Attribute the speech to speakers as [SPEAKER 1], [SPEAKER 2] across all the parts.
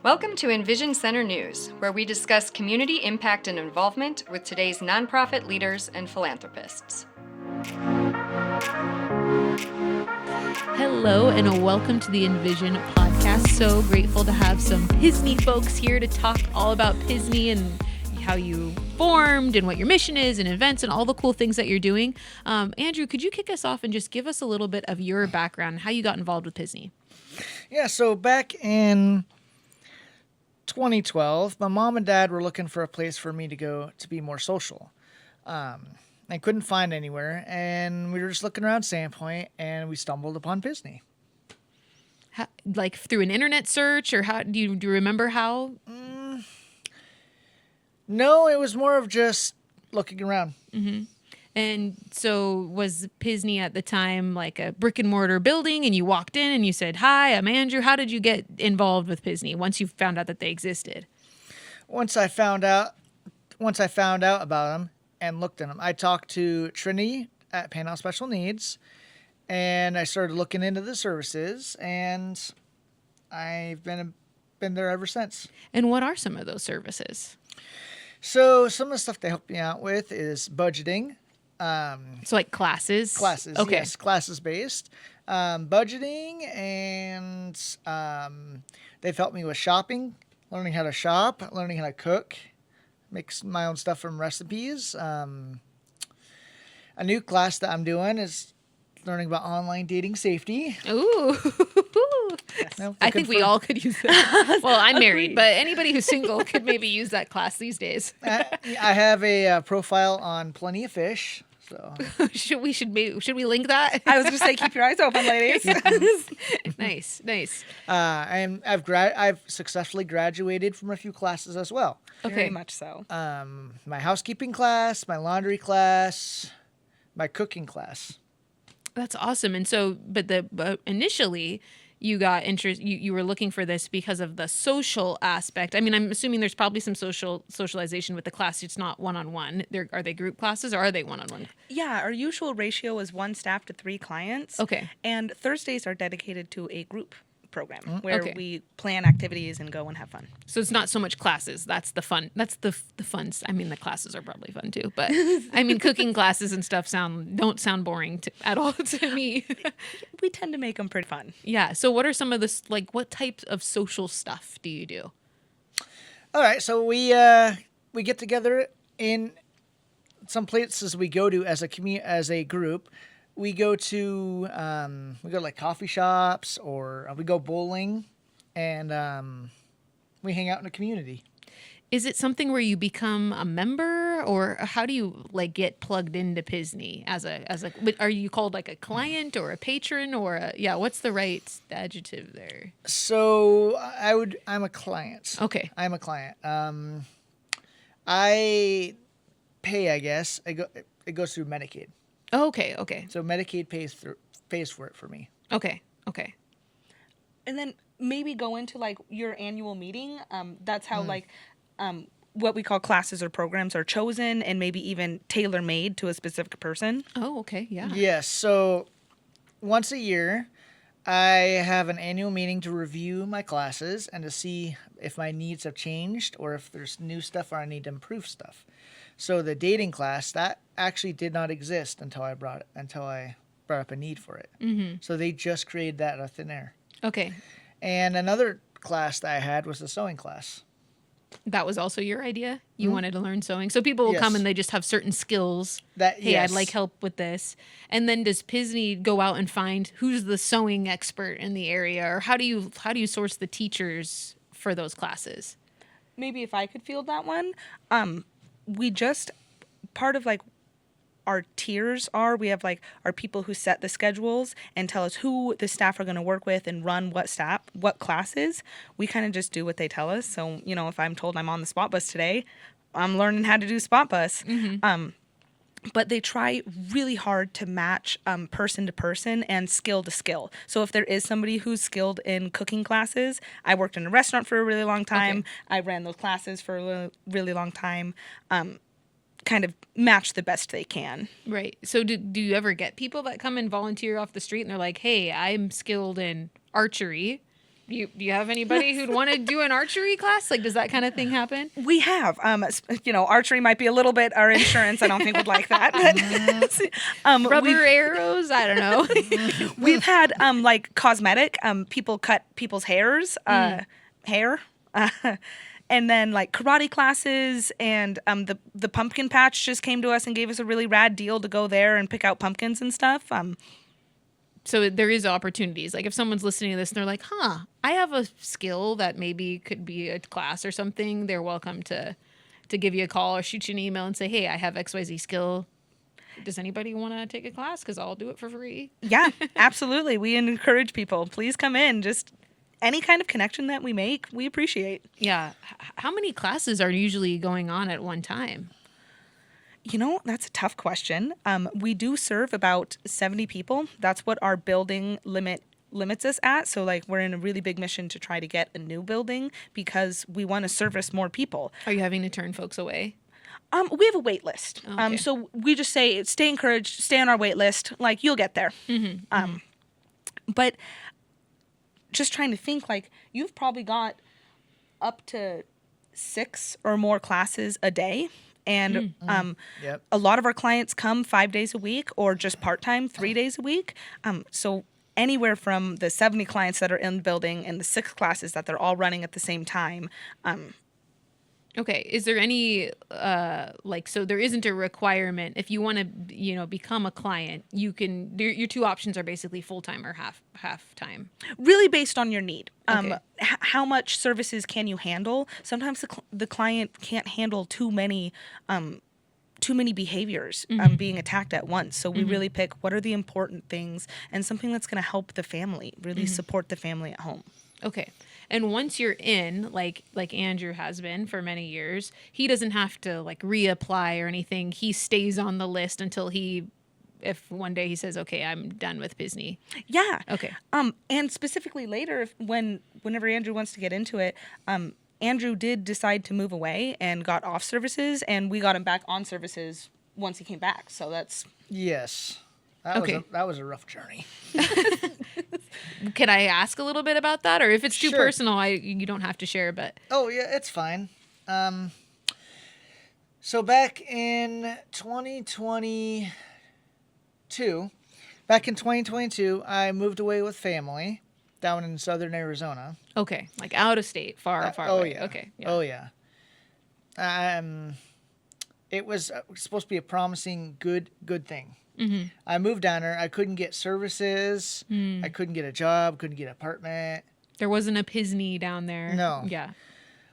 [SPEAKER 1] Welcome to EnVision Center News, where we discuss community impact and involvement with today's nonprofit leaders and philanthropists.
[SPEAKER 2] Hello and welcome to the EnVision podcast. So grateful to have some PSNI folks here to talk all about PSNI and how you formed and what your mission is and events and all the cool things that you're doing. Andrew, could you kick us off and just give us a little bit of your background, how you got involved with PSNI?
[SPEAKER 3] Yeah, so back in 2012, my mom and dad were looking for a place for me to go to be more social. I couldn't find anywhere, and we were just looking around Sandpoint, and we stumbled upon PSNI.
[SPEAKER 2] How, like through an internet search, or how do you remember how?
[SPEAKER 3] No, it was more of just looking around.
[SPEAKER 2] Mm-hmm. And so was PSNI at the time like a brick and mortar building, and you walked in and you said, "Hi, I'm Andrew." How did you get involved with PSNI once you found out that they existed?
[SPEAKER 3] Once I found out about them and looked at them, I talked to Trinity at Panhandle Special Needs, and I started looking into the services, and I've been there ever since.
[SPEAKER 2] And what are some of those services?
[SPEAKER 3] So some of the stuff they help me out with is budgeting.
[SPEAKER 2] So like classes?
[SPEAKER 3] Classes,
[SPEAKER 2] okay.
[SPEAKER 3] Yes, classes-based. Budgeting, and they've helped me with shopping, learning how to shop, learning how to cook, make my own stuff from recipes. A new class that I'm doing is learning about online dating safety.
[SPEAKER 2] Ooh.
[SPEAKER 3] No,
[SPEAKER 2] I think we all could use that. Well, I'm married, but anybody who's single could maybe use that class these days.
[SPEAKER 3] I have a profile on Plenty of Fish. So
[SPEAKER 2] should we link that?
[SPEAKER 4] I was going to say, keep your eyes open, ladies.
[SPEAKER 2] Nice.
[SPEAKER 3] And I've successfully graduated from a few classes as well.
[SPEAKER 2] Okay.
[SPEAKER 4] Very much so.
[SPEAKER 3] My housekeeping class, my laundry class, my cooking class.
[SPEAKER 2] That's awesome. And so, but initially you got interest, you were looking for this because of the social aspect. I mean, I'm assuming there's probably some socialization with the class. It's not one-on-one. Are they group classes or are they one-on-one?
[SPEAKER 4] Yeah, our usual ratio is 1 staff to 3 clients.
[SPEAKER 2] Okay.
[SPEAKER 4] And Thursdays are dedicated to a group program where
[SPEAKER 2] Okay.
[SPEAKER 4] we plan activities and go and have fun.
[SPEAKER 2] So it's not so much classes. That's the fun. That's the fun. I mean, the classes are probably fun too, but I mean, cooking classes and stuff don't sound boring at all to me.
[SPEAKER 4] We tend to make them pretty fun.
[SPEAKER 2] Yeah. So what are some of the, like, what types of social stuff do you do?
[SPEAKER 3] All right, so we get together in some places we go to as a group. We go to like coffee shops, or we go bowling, and we hang out in the community.
[SPEAKER 2] Is it something where you become a member, or how do you like get plugged into PSNI are you called like a client or a patron or what's the right adjective there?
[SPEAKER 3] So I'm a client.
[SPEAKER 2] Okay.
[SPEAKER 3] I'm a client. I pay, I guess. It goes through Medicaid.
[SPEAKER 2] Oh, okay.
[SPEAKER 3] So Medicaid pays for it for me.
[SPEAKER 2] Okay.
[SPEAKER 4] And then maybe go into like your annual meeting. That's how what we call classes or programs are chosen and maybe even tailor-made to a specific person.
[SPEAKER 2] Oh, okay. Yeah.
[SPEAKER 3] Yes. So once a year, I have an annual meeting to review my classes and to see if my needs have changed or if there's new stuff or I need to improve stuff. So the dating class, that actually did not exist until I brought up a need for it. Mm-hmm. So they just created that out of thin air.
[SPEAKER 2] Okay.
[SPEAKER 3] And another class that I had was the sewing class.
[SPEAKER 2] That was also your idea? You wanted to learn sewing? So people will come and they just have certain skills. Hey,
[SPEAKER 3] Yes.
[SPEAKER 2] I'd like help with this. And then does PSNI go out and find who's the sewing expert in the area? Or how do you source the teachers for those classes?
[SPEAKER 4] Maybe if I could field that one. We just, part of like our tiers are, we have like our people who set the schedules and tell us who the staff are going to work with and run what classes. We kind of just do what they tell us. So, if I'm told I'm on the spot bus today, I'm learning how to do spot bus. Mm-hmm. But they try really hard to match person to person and skill to skill. So if there is somebody who's skilled in cooking classes, I worked in a restaurant for a really long time. Okay. I ran those classes for a really long time. Kind of match the best they can.
[SPEAKER 2] Right. So do you ever get people that come and volunteer off the street and they're like, hey, I'm skilled in archery. Do you have anybody who'd want to do an archery class? Like, does that kind of thing happen?
[SPEAKER 4] We have, archery might be a little bit, our insurance, I don't think would like that.
[SPEAKER 2] Rubber arrows? I don't know.
[SPEAKER 4] We've had, like cosmetic, people cut people's hair, and then like karate classes, and the pumpkin patch just came to us and gave us a really rad deal to go there and pick out pumpkins and stuff.
[SPEAKER 2] So there is opportunities. Like if someone's listening to this and they're like, I have a skill that maybe could be a class or something, they're welcome to give you a call or shoot you an email and say, hey, I have XYZ skill. Does anybody want to take a class? Because I'll do it for free.
[SPEAKER 4] Yeah, absolutely. We encourage people. Please come in. Just any kind of connection that we make, we appreciate.
[SPEAKER 2] Yeah. How many classes are usually going on at one time?
[SPEAKER 4] That's a tough question. We do serve about 70 people. That's what our building limits us at. So like we're in a really big mission to try to get a new building because we want to service more people.
[SPEAKER 2] Are you having to turn folks away?
[SPEAKER 4] We have a wait list.
[SPEAKER 2] Okay.
[SPEAKER 4] So we just say, stay encouraged, stay on our wait list. Like you'll get there.
[SPEAKER 2] Mm-hmm.
[SPEAKER 4] But just trying to think, like you've probably got up to 6 or more classes a day. And
[SPEAKER 3] Yep.
[SPEAKER 4] a lot of our clients come 5 days a week or just part-time 3 days a week. So anywhere from the 70 clients that are in the building and the 6 classes that they're all running at the same time.
[SPEAKER 2] Okay. Is there any, so there isn't a requirement. If you want to, become a client, you can, your 2 options are basically full-time or half time.
[SPEAKER 4] Really based on your need.
[SPEAKER 2] Okay.
[SPEAKER 4] How much services can you handle? Sometimes the client can't handle too many behaviors being attacked at once. So we really pick what are the important things and something that's going to help the family, really support the family at home.
[SPEAKER 2] Okay. And once you're in, like Andrew has been for many years, he doesn't have to like reapply or anything. He stays on the list until if one day he says, okay, I'm done with PSNI.
[SPEAKER 4] Yeah.
[SPEAKER 2] Okay.
[SPEAKER 4] And specifically later, whenever Andrew wants to get into it, Andrew did decide to move away and got off services, and we got him back on services once he came back. So that's...
[SPEAKER 3] Yes. That was a rough journey.
[SPEAKER 2] Can I ask a little bit about that? Or if it's too
[SPEAKER 3] Sure.
[SPEAKER 2] personal, you don't have to share, but...
[SPEAKER 3] Oh, yeah, it's fine. So back in 2022, I moved away with family down in southern Arizona.
[SPEAKER 2] Okay. Like out of state, far away.
[SPEAKER 3] Yeah.
[SPEAKER 2] Okay. Yeah.
[SPEAKER 3] Oh, yeah. It was supposed to be a promising, good thing.
[SPEAKER 2] Mm-hmm.
[SPEAKER 3] I moved down there. I couldn't get services. I couldn't get a job. Couldn't get an apartment.
[SPEAKER 2] There wasn't a PSNI down there.
[SPEAKER 3] No.
[SPEAKER 2] Yeah.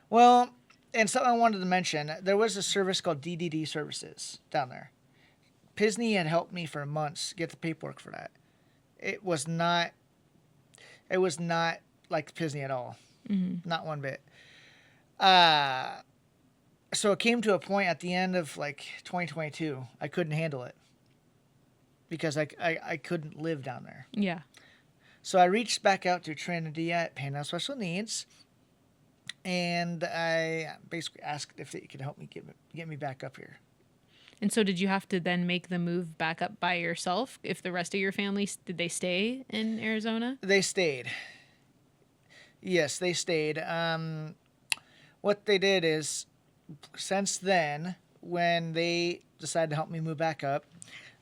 [SPEAKER 3] Well, and something I wanted to mention, there was a service called DDD Services down there. PSNI had helped me for months get the paperwork for that. It was not like PSNI at all.
[SPEAKER 2] Mm-hmm.
[SPEAKER 3] Not one bit. So it came to a point at the end of like 2022, I couldn't handle it because I couldn't live down there.
[SPEAKER 2] Yeah.
[SPEAKER 3] So I reached back out to Trinity at Panhandle Special Needs, and I basically asked if they could help me get me back up here.
[SPEAKER 2] And so did you have to then make the move back up by yourself? If the rest of your family, did they stay in Arizona?
[SPEAKER 3] They stayed. Yes, they stayed. What they did is, since then, when they decided to help me move back up,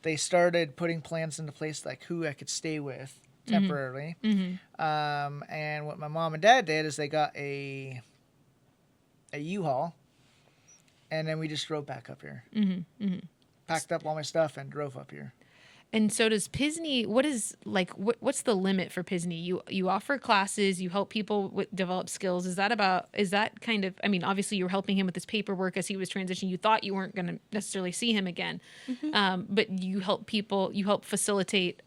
[SPEAKER 3] they started putting plans into place like who I could stay with temporarily.
[SPEAKER 2] Mm-hmm.
[SPEAKER 3] And what my mom and dad did is they got a U-Haul, and then we just drove back up here.
[SPEAKER 2] Mm-hmm. Mm-hmm.
[SPEAKER 3] Packed up all my stuff and drove up here.
[SPEAKER 2] And so does PSNI, what's the limit for PSNI? You offer classes, you help people develop skills. Is that kind of, I mean, obviously you were helping him with his paperwork as he was transitioning. You thought you weren't going to necessarily see him again. Mm-hmm. But you help facilitate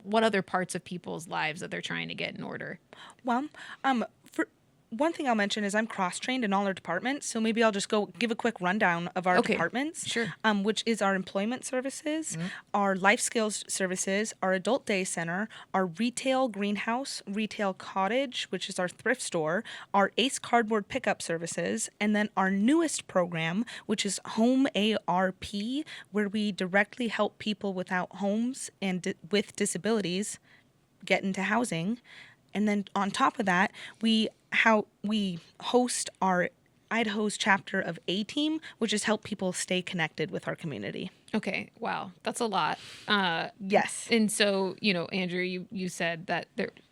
[SPEAKER 2] what other parts of people's lives that they're trying to get in order?
[SPEAKER 4] Well, one thing I'll mention is I'm cross-trained in all our departments, so maybe I'll just go give a quick rundown of our departments.
[SPEAKER 2] Sure.
[SPEAKER 4] Which is our employment services, our life skills services, our adult day center, our retail greenhouse, retail cottage, which is our thrift store, our ACE cardboard pickup services, and then our newest program, which is Home ARP, where we directly help people without homes and with disabilities get into housing. And then on top of that, we host our Idaho's chapter of A-Team, which is help people stay connected with our community.
[SPEAKER 2] Okay. Wow. That's a lot.
[SPEAKER 4] Yes.
[SPEAKER 2] And so, Andrew, you said that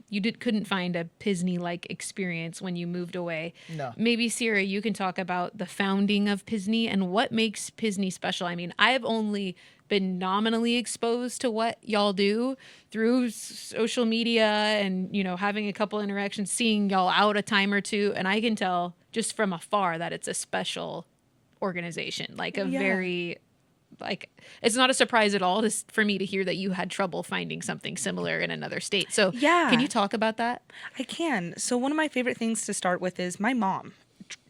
[SPEAKER 2] you couldn't find a PSNI-like experience when you moved away.
[SPEAKER 3] No.
[SPEAKER 2] Maybe, Sierra, you can talk about the founding of PSNI and what makes PSNI special. I mean, I have only been nominally exposed to what y'all do through social media and, having a couple interactions, seeing y'all out a time or two. And I can tell just from afar that it's a special organization, like very... Like, it's not a surprise at all for me to hear that you had trouble finding something similar in another state. So can you talk about that?
[SPEAKER 4] I can. So one of my favorite things to start with is my mom.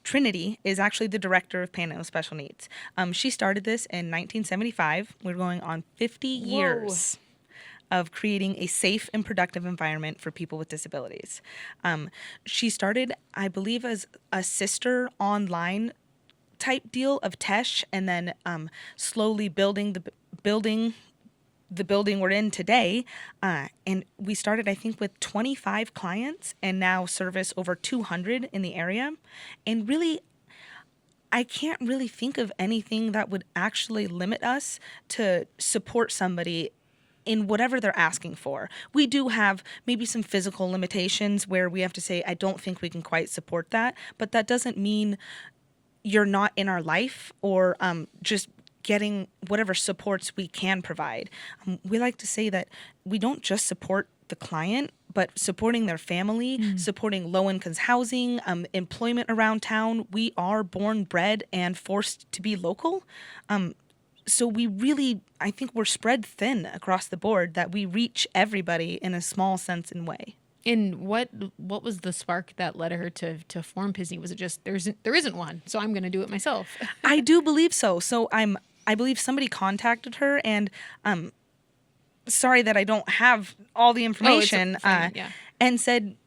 [SPEAKER 4] Trinity is actually the director of Panhandle Special Needs. She started this in 1975. We're going on 50 years of creating a safe and productive environment for people with disabilities. She started, I believe, as a sister online type deal of Tesh, and then slowly building the building we're in today. And we started, I think, with 25 clients and now service over 200 in the area. And really, I can't really think of anything that would actually limit us to support somebody in whatever they're asking for. We do have maybe some physical limitations where we have to say, I don't think we can quite support that, but that doesn't mean you're not in our life or just getting whatever supports we can provide. We like to say that we don't just support the client, but supporting their family, supporting low-income housing, employment around town. We are born, bred, and forced to be local. So we really, I think we're spread thin across the board, that we reach everybody in a small sense and way.
[SPEAKER 2] And what was the spark that led her to form PSNI? Was it just there isn't one, so I'm going to do it myself?
[SPEAKER 4] I do believe so. So I believe somebody contacted her, and sorry that I don't have all the information, and said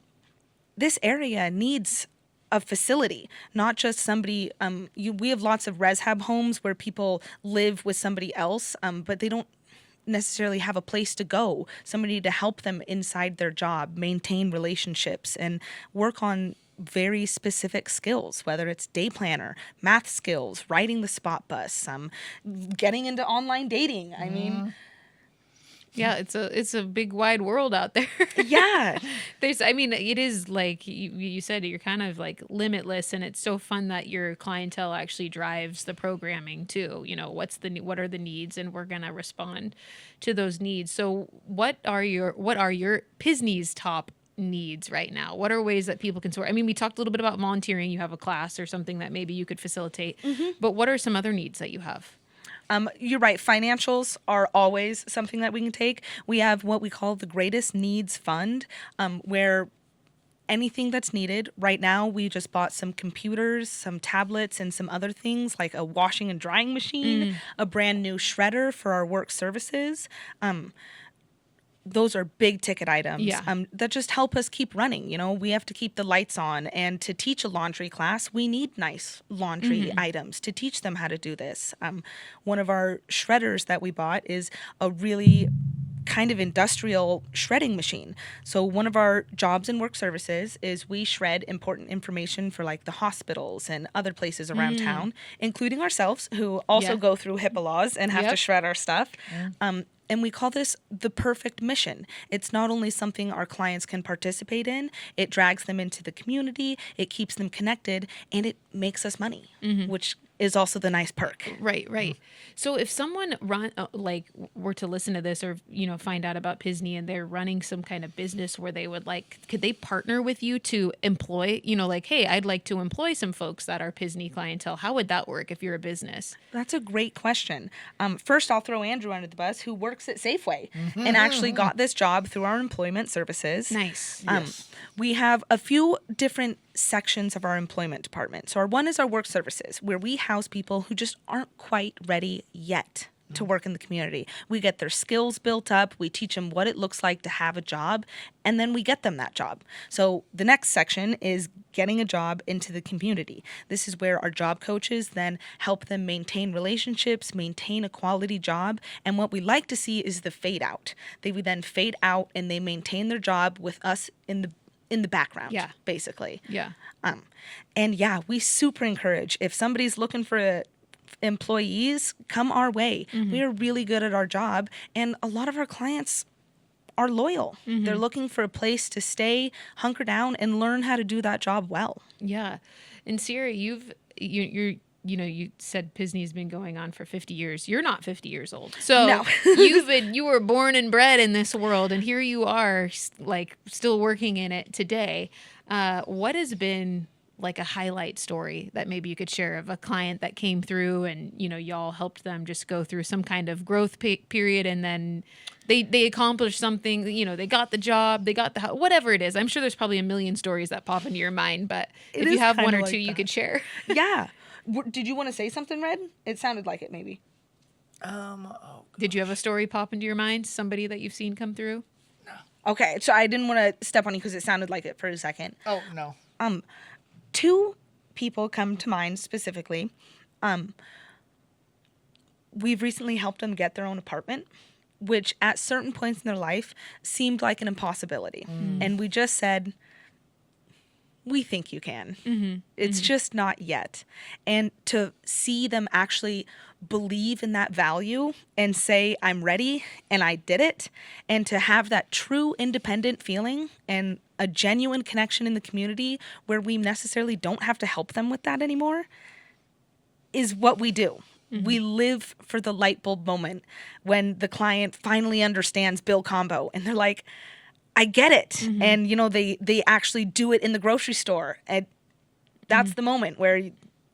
[SPEAKER 4] this area needs a facility, not just somebody. We have lots of rehab homes where people live with somebody else, but they don't necessarily have a place to go, somebody to help them inside their job, maintain relationships, and work on very specific skills, whether it's day planner, math skills, riding the spot bus, getting into online dating. I mean,
[SPEAKER 2] yeah, it's a big wide world out there.
[SPEAKER 4] Yeah.
[SPEAKER 2] It is like you said, you're kind of like limitless, and it's so fun that your clientele actually drives the programming too. What are the needs, and we're going to respond to those needs. So what are your PSNI's top needs right now? What are ways that people can support? I mean, we talked a little bit about volunteering. You have a class or something that maybe you could facilitate, but what are some other needs that you have?
[SPEAKER 4] You're right. Financials are always something that we can take. We have what we call the Greatest Needs Fund, where anything that's needed. Right now, we just bought some computers, some tablets, and some other things like a washing and drying machine, a brand new shredder for our work services. Those are big ticket items that just help us keep running. We have to keep the lights on, and to teach a laundry class, we need nice laundry items to teach them how to do this. One of our shredders that we bought is a really kind of industrial shredding machine. So one of our jobs in work services is we shred important information for like the hospitals and other places around town, including ourselves, who also go through HIPAA laws and have to shred our stuff. And we call this the perfect mission. It's not only something our clients can participate in, it drags them into the community, it keeps them connected, and it makes us money, which is also the nice perk.
[SPEAKER 2] Right. So if someone were to listen to this or, find out about PSNI and they're running some kind of business where they would could they partner with you to employ, hey, I'd like to employ some folks that are PSNI clientele. How would that work if you're a business?
[SPEAKER 4] That's a great question. First, I'll throw Andrew under the bus, who works at Safeway and actually got this job through our employment services.
[SPEAKER 2] Nice.
[SPEAKER 4] We have a few different sections of our employment department. So one is our work services, where we house people who just aren't quite ready yet to work in the community. We get their skills built up, we teach them what it looks like to have a job, and then we get them that job. So the next section is getting a job into the community. This is where our job coaches then help them maintain relationships, maintain a quality job, and what we like to see is the fade out. They would then fade out and they maintain their job with us in the in the background,
[SPEAKER 2] Yeah.
[SPEAKER 4] basically.
[SPEAKER 2] Yeah.
[SPEAKER 4] And yeah, we super encourage if somebody's looking for employees, come our way. We are really good at our job, and a lot of our clients are loyal. They're looking for a place to stay, hunker down, and learn how to do that job well.
[SPEAKER 2] Yeah. And Sierra, you said PSNI's been going on for 50 years. You're not 50 years old. So
[SPEAKER 4] No.
[SPEAKER 2] you were born and bred in this world, and here you are like still working in it today. What has been like a highlight story that maybe you could share of a client that came through and, y'all helped them just go through some kind of growth period, and then they accomplished something, they got the job, they got the house, whatever it is. I'm sure there's probably a million stories that pop into your mind, but
[SPEAKER 4] It
[SPEAKER 2] if you
[SPEAKER 4] is
[SPEAKER 2] have one
[SPEAKER 4] kinda
[SPEAKER 2] or
[SPEAKER 4] like
[SPEAKER 2] two, you
[SPEAKER 4] that.
[SPEAKER 2] could share.
[SPEAKER 4] Yeah. Did you want to say something, Red? It sounded like it, maybe.
[SPEAKER 2] Did you have a story pop into your mind? Somebody that you've seen come through?
[SPEAKER 4] Okay, so I didn't want to step on you because it sounded like it for a second.
[SPEAKER 3] Oh, no.
[SPEAKER 4] 2 people come to mind specifically. We've recently helped them get their own apartment, which at certain points in their life seemed like an impossibility. And we just said, we think you can. It's just not yet. And to see them actually believe in that value and say, I'm ready and I did it, and to have that true independent feeling and a genuine connection in the community where we necessarily don't have to help them with that anymore is what we do. We live for the light bulb moment when the client finally understands bill combo and they're like, I get it. And, they actually do it in the grocery store. And that's the moment where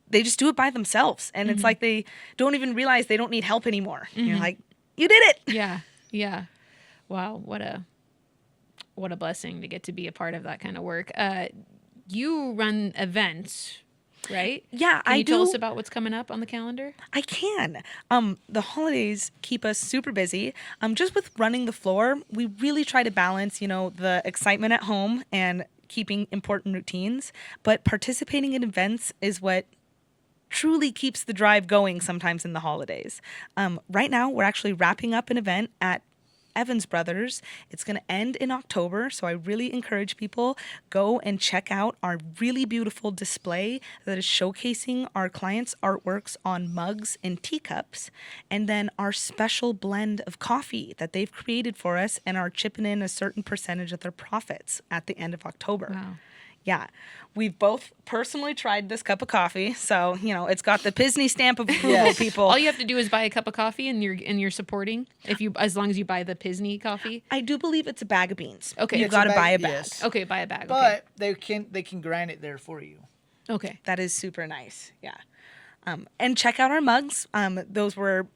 [SPEAKER 4] they just do it by themselves. And it's like they don't even realize they don't need help anymore. You're like, you did it.
[SPEAKER 2] Yeah. Yeah. Wow. What a blessing to get to be a part of that kind of work. You run events, right?
[SPEAKER 4] Yeah,
[SPEAKER 2] Can
[SPEAKER 4] I
[SPEAKER 2] you
[SPEAKER 4] do.
[SPEAKER 2] tell us about what's coming up on the calendar?
[SPEAKER 4] I can. The holidays keep us super busy. Just with running the floor, we really try to balance, the excitement at home and keeping important routines. But participating in events is what truly keeps the drive going sometimes in the holidays. Right now, we're actually wrapping up an event at Evans Brothers. It's going to end in October, so I really encourage people go and check out our really beautiful display that is showcasing our clients' artworks on mugs and teacups, and then our special blend of coffee that they've created for us and are chipping in a certain percentage of their profits at the end of October.
[SPEAKER 2] Wow.
[SPEAKER 4] Yeah, we've both personally tried this cup of coffee, so it's got the PSNI stamp of approval.
[SPEAKER 3] Yes.
[SPEAKER 4] People,
[SPEAKER 2] All you have to do is buy a cup of coffee, and you're supporting. As long as you buy the PSNI coffee.
[SPEAKER 4] I do believe it's a bag of beans.
[SPEAKER 2] Okay.
[SPEAKER 4] You
[SPEAKER 2] It's
[SPEAKER 4] got to
[SPEAKER 3] a bag-
[SPEAKER 4] buy a bag.
[SPEAKER 3] yes.
[SPEAKER 2] Okay, buy a bag.
[SPEAKER 3] But they can grind it there for you.
[SPEAKER 2] Okay.
[SPEAKER 4] That is super nice. Yeah, and check out our mugs. Those were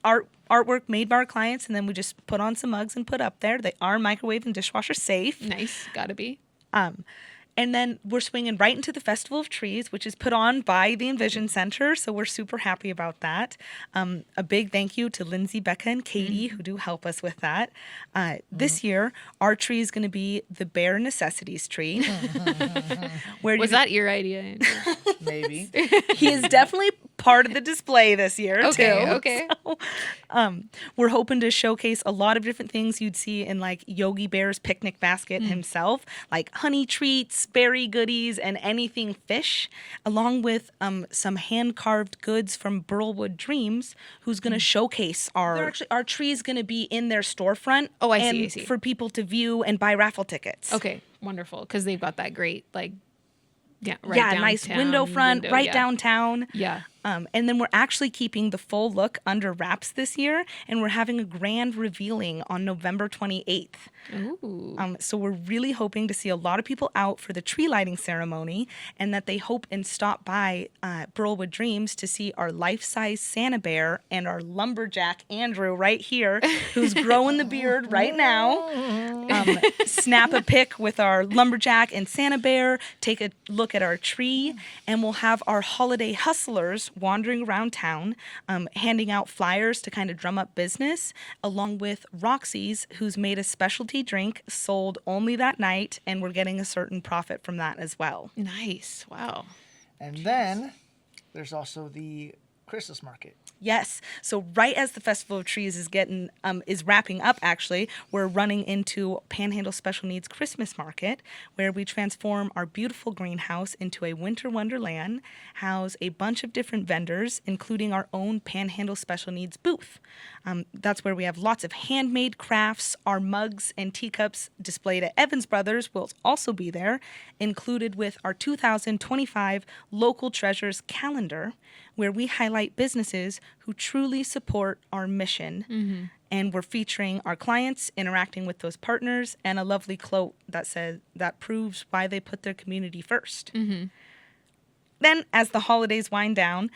[SPEAKER 4] artwork made by our clients, and then we just put on some mugs and put up there. They are microwave and dishwasher safe.
[SPEAKER 2] Nice. Gotta be.
[SPEAKER 4] And then we're swinging right into the Festival of Trees, which is put on by the EnVision Center. So we're super happy about that. A big thank you to Lindsay, Becca, and Katie, who do help us with that. This year, our tree is going to be the Bare Necessities tree.
[SPEAKER 2] Was that your idea, Andrew?
[SPEAKER 3] Maybe.
[SPEAKER 4] He is definitely part of the display this year,
[SPEAKER 2] Okay.
[SPEAKER 4] too.
[SPEAKER 2] Okay.
[SPEAKER 4] So, we're hoping to showcase a lot of different things you'd see in like Yogi Bear's picnic basket himself, like honey treats, berry goodies, and anything fish, along with some hand-carved goods from Burlwood Dreams, who's going to showcase our tree is going to be in their storefront.
[SPEAKER 2] Oh, I see,
[SPEAKER 4] and
[SPEAKER 2] I see.
[SPEAKER 4] for people to view and buy raffle tickets.
[SPEAKER 2] Okay. Wonderful. Because they've got that great right
[SPEAKER 4] Nice
[SPEAKER 2] downtown
[SPEAKER 4] window front, right
[SPEAKER 2] yeah.
[SPEAKER 4] downtown.
[SPEAKER 2] Yeah.
[SPEAKER 4] And then we're actually keeping the full look under wraps this year, and we're having a grand revealing on November 28th.
[SPEAKER 2] Ooh.
[SPEAKER 4] So we're really hoping to see a lot of people out for the tree lighting ceremony, and that they hope and stop by Burlwood Dreams to see our life-size Santa Bear and our lumberjack Andrew right here, who's growing the beard right now. Snap a pic with our lumberjack and Santa Bear, take a look at our tree, and we'll have our holiday hustlers wandering around town, handing out flyers to kind of drum up business, along with Roxy's, who's made a specialty drink sold only that night, and we're getting a certain profit from that as well.
[SPEAKER 2] Nice. Wow.
[SPEAKER 3] And then there's also the Christmas market.
[SPEAKER 4] Yes. So right as the Festival of Trees is wrapping up, actually, we're running into Panhandle Special Needs Christmas Market, where we transform our beautiful greenhouse into a winter wonderland, house a bunch of different vendors, including our own Panhandle Special Needs booth. That's where we have lots of handmade crafts. Our mugs and teacups displayed at Evans Brothers will also be there, included with our 2025 Local Treasures calendar, where we highlight businesses who truly support our mission. And we're featuring our clients interacting with those partners, and a lovely quote that proves why they put their community first. Then, as the holidays wind down,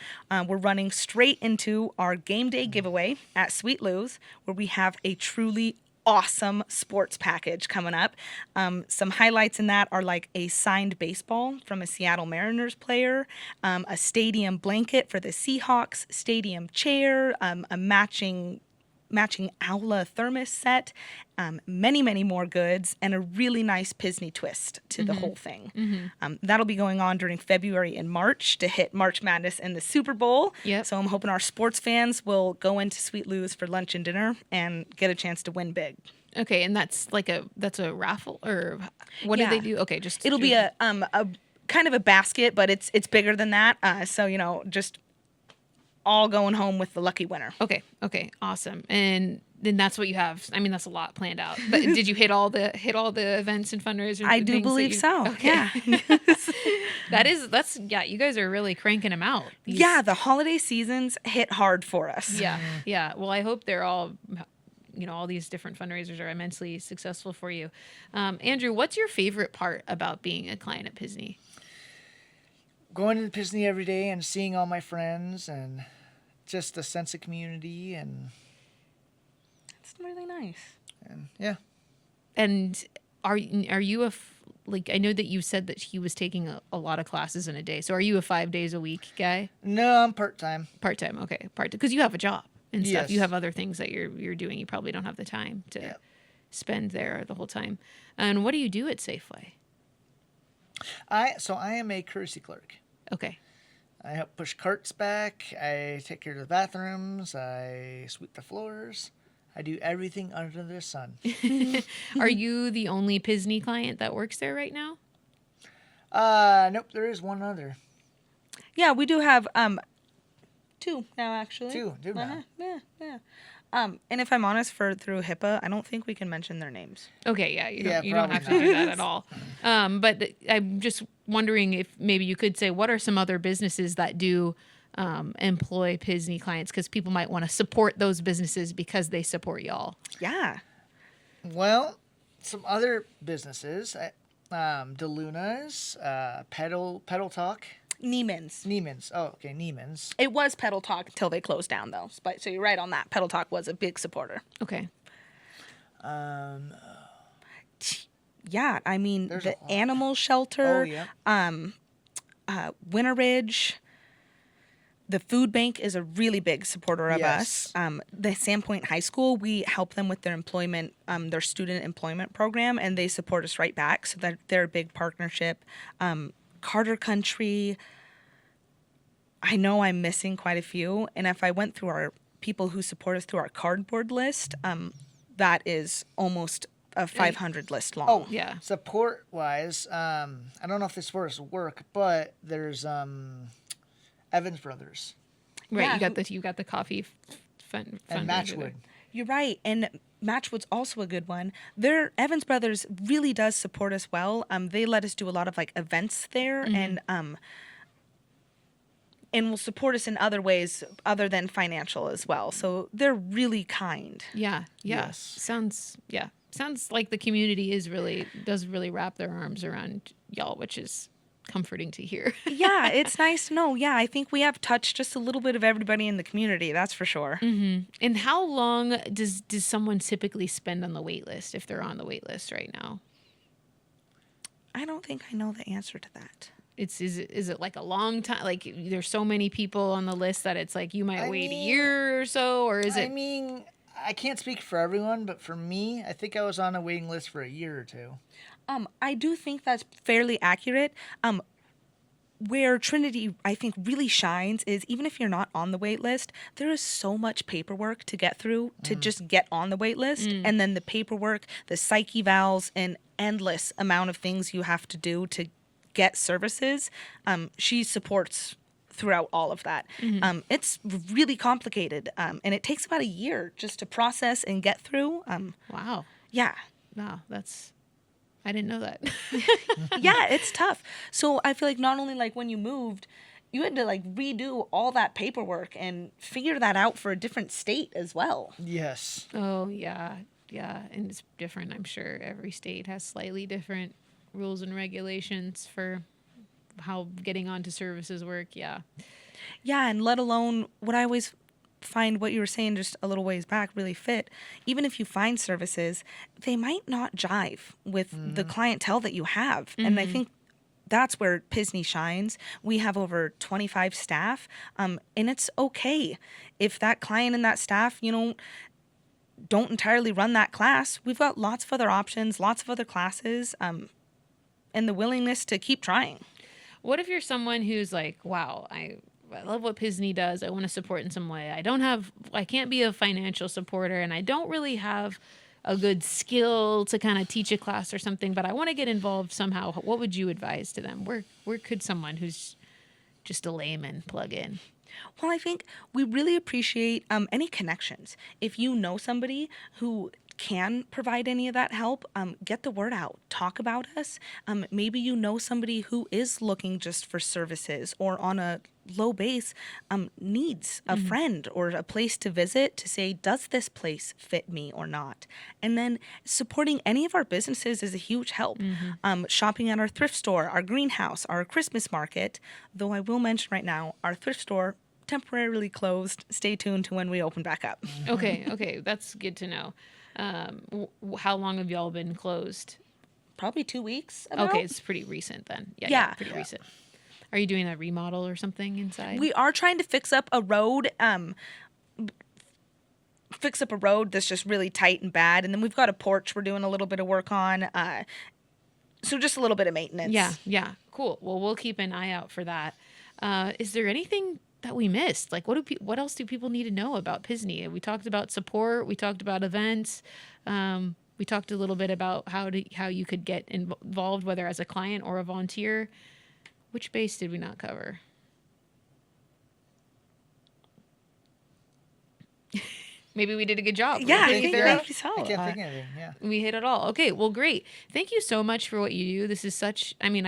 [SPEAKER 4] we're running straight into our game day giveaway at Sweet Lou's, where we have a truly awesome sports package coming up. Some highlights in that are like a signed baseball from a Seattle Mariners player, a stadium blanket for the Seahawks, stadium chair, a matching Aula thermos set, many more goods, and a really nice PSNI twist to the whole thing. That'll be going on during February and March to hit March Madness and the Super Bowl.
[SPEAKER 2] Yep.
[SPEAKER 4] So I'm hoping our sports fans will go into Sweet Lou's for lunch and dinner and get a chance to win big.
[SPEAKER 2] Okay, and that's a raffle, or what do
[SPEAKER 4] Yeah.
[SPEAKER 2] they do? Okay, just
[SPEAKER 4] It'll be a kind of a basket, but it's bigger than that. So just all going home with the lucky winner.
[SPEAKER 2] Okay, awesome. And then that's what you have. I mean, that's a lot planned out. But did you hit all the events and fundraisers?
[SPEAKER 4] I do believe so.
[SPEAKER 2] Okay.
[SPEAKER 4] Yeah.
[SPEAKER 2] that's you guys are really cranking them out.
[SPEAKER 4] Yeah, the holiday seasons hit hard for us.
[SPEAKER 2] Yeah. Well, I hope they're all, all these different fundraisers are immensely successful for you. Andrew, what's your favorite part about being a client at PSNI?
[SPEAKER 3] Going to PSNI every day and seeing all my friends and just a sense of community and
[SPEAKER 4] Really nice.
[SPEAKER 3] yeah.
[SPEAKER 2] And are you I know that you said that he was taking a lot of classes in a day. So are you a 5 days a week guy?
[SPEAKER 3] No, I'm part-time.
[SPEAKER 2] Part-time, okay. Part-time, because you have a job and stuff.
[SPEAKER 3] Yes.
[SPEAKER 2] You have other things that you're doing. You probably don't have the time to spend there the whole time. And what do you do at Safeway?
[SPEAKER 3] I am a courtesy clerk.
[SPEAKER 2] Okay.
[SPEAKER 3] I help push carts back. I take care of the bathrooms. I sweep the floors. I do everything under the sun.
[SPEAKER 2] Are you the only PSNI client that works there right now?
[SPEAKER 3] Nope, there is one other.
[SPEAKER 4] Yeah, we do have two now, actually.
[SPEAKER 3] Two now.
[SPEAKER 4] Yeah. And if I'm honest, through HIPAA, I don't think we can mention their names.
[SPEAKER 2] Okay, yeah, you don't
[SPEAKER 3] probably
[SPEAKER 2] have to do that at all. But I'm just wondering if maybe you could say, what are some other businesses that do employ PSNI clients? Because people might want to support those businesses because they support y'all.
[SPEAKER 4] Yeah.
[SPEAKER 3] Well, some other businesses, DeLuna's, Pedal Talk.
[SPEAKER 4] Neiman's.
[SPEAKER 3] Oh, okay, Neiman's.
[SPEAKER 4] It was Pedal Talk until they closed down, though. But so you're right on that. Pedal Talk was a big supporter.
[SPEAKER 2] Okay.
[SPEAKER 4] Yeah, I mean,
[SPEAKER 3] There's
[SPEAKER 4] the
[SPEAKER 3] a lot.
[SPEAKER 4] animal shelter,
[SPEAKER 3] Oh, yeah.
[SPEAKER 4] Winter Ridge, the food bank is a really big supporter of
[SPEAKER 3] Yes.
[SPEAKER 4] us. The Sandpoint High School, we help them with their employment, their student employment program, and they support us right back. So they're a big partnership. Carter Country, I know I'm missing quite a few. And if I went through our people who support us through our cardboard list, that is almost a 500 list long.
[SPEAKER 3] Oh,
[SPEAKER 2] Yeah.
[SPEAKER 3] Support-wise, I don't know if this supports work, but there's Evans Brothers
[SPEAKER 2] Right.
[SPEAKER 4] Yeah.
[SPEAKER 2] You got the coffee fund
[SPEAKER 3] and Matchwood.
[SPEAKER 4] You're right. And Matchwood's also a good one. Evans Brothers really does support us well. They let us do a lot of events there and will support us in other ways other than financial as well. So they're really kind.
[SPEAKER 2] Yeah.
[SPEAKER 3] Yes.
[SPEAKER 2] Sounds like the community does really wrap their arms around y'all, which is comforting to hear.
[SPEAKER 4] Yeah, it's nice to know. Yeah, I think we have touched just a little bit of everybody in the community. That's for sure.
[SPEAKER 2] And how long does someone typically spend on the wait list if they're on the wait list right now?
[SPEAKER 4] I don't think I know the answer to that.
[SPEAKER 2] Is it like a long time? Like there's so many people on the list that it's like you might wait a year or so, or is it?
[SPEAKER 3] I mean, I can't speak for everyone, but for me, I think I was on a waiting list for a year or two.
[SPEAKER 4] I do think that's fairly accurate. where Trinity, I think, really shines is even if you're not on the wait list, there is so much paperwork to get through to just get on the wait list. And then the paperwork, the psych evals, an endless amount of things you have to do to get services. She supports throughout all of that. It's really complicated, and it takes about a year just to process and get through.
[SPEAKER 2] Wow.
[SPEAKER 4] Yeah.
[SPEAKER 2] Wow. I didn't know that.
[SPEAKER 4] Yeah, it's tough. So I feel like not only like when you moved, you had to like redo all that paperwork and figure that out for a different state as well.
[SPEAKER 3] Yes.
[SPEAKER 2] Oh, yeah. Yeah. And it's different, I'm sure. Every state has slightly different rules and regulations for how getting onto services work. Yeah.
[SPEAKER 4] Yeah, and let alone what I always find what you were saying just a little ways back really fit. Even if you find services, they might not jive with the clientele that you have. And I think that's where PSNI shines. We have over 25 staff, and it's okay if that client and that staff, don't entirely run that class. We've got lots of other options, lots of other classes, and the willingness to keep trying.
[SPEAKER 2] What if you're someone who's like, wow, I love what PSNI does. I want to support in some way. I can't be a financial supporter, and I don't really have a good skill to kind of teach a class or something, but I want to get involved somehow. What would you advise to them? Where could someone who's just a layman plug in?
[SPEAKER 4] Well, I think we really appreciate any connections. If you know somebody who can provide any of that help, get the word out. Talk about us. Maybe you know somebody who is looking just for services or on a low base needs a friend or a place to visit to say, does this place fit me or not? And then supporting any of our businesses is a huge help. Shopping at our thrift store, our greenhouse, our Christmas market, though I will mention right now, our thrift store temporarily closed. Stay tuned to when we open back up.
[SPEAKER 2] Okay. That's good to know. How long have y'all been closed?
[SPEAKER 4] Probably 2 weeks ago.
[SPEAKER 2] Okay, it's pretty recent then.
[SPEAKER 4] Yeah.
[SPEAKER 2] Pretty recent. Are you doing a remodel or something inside?
[SPEAKER 4] We are trying to fix up a road. Fix up a road that's just really tight and bad, and then we've got a porch we're doing a little bit of work on. So just a little bit of maintenance.
[SPEAKER 2] Yeah. Cool. Well, we'll keep an eye out for that. Is there anything that we missed? Like, what else do people need to know about PSNI? We talked about support. We talked about events. We talked a little bit about how you could get involved, whether as a client or a volunteer. Which base did we not cover? Maybe we did a good job.
[SPEAKER 4] Yeah,
[SPEAKER 2] I think
[SPEAKER 3] I can't think of anything. Yeah.
[SPEAKER 2] we hit it all. Okay, well, great. Thank you so much for what you do. This is I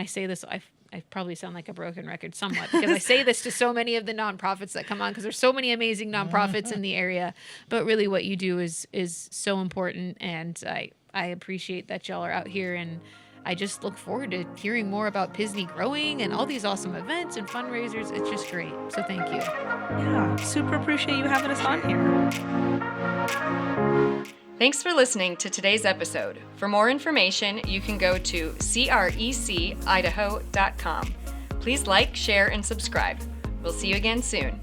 [SPEAKER 2] say this, I probably sound like a broken record somewhat because I say this to so many of the nonprofits that come on because there's so many amazing nonprofits in the area. But really what you do is so important, and I appreciate that y'all are out here, and I just look forward to hearing more about PSNI growing and all these awesome events and fundraisers. It's just great. So thank you.
[SPEAKER 4] Yeah, super appreciate you having us on here.
[SPEAKER 1] Thanks for listening to today's episode. For more information, you can go to CRECidaho.com. Please like, share, and subscribe. We'll see you again soon.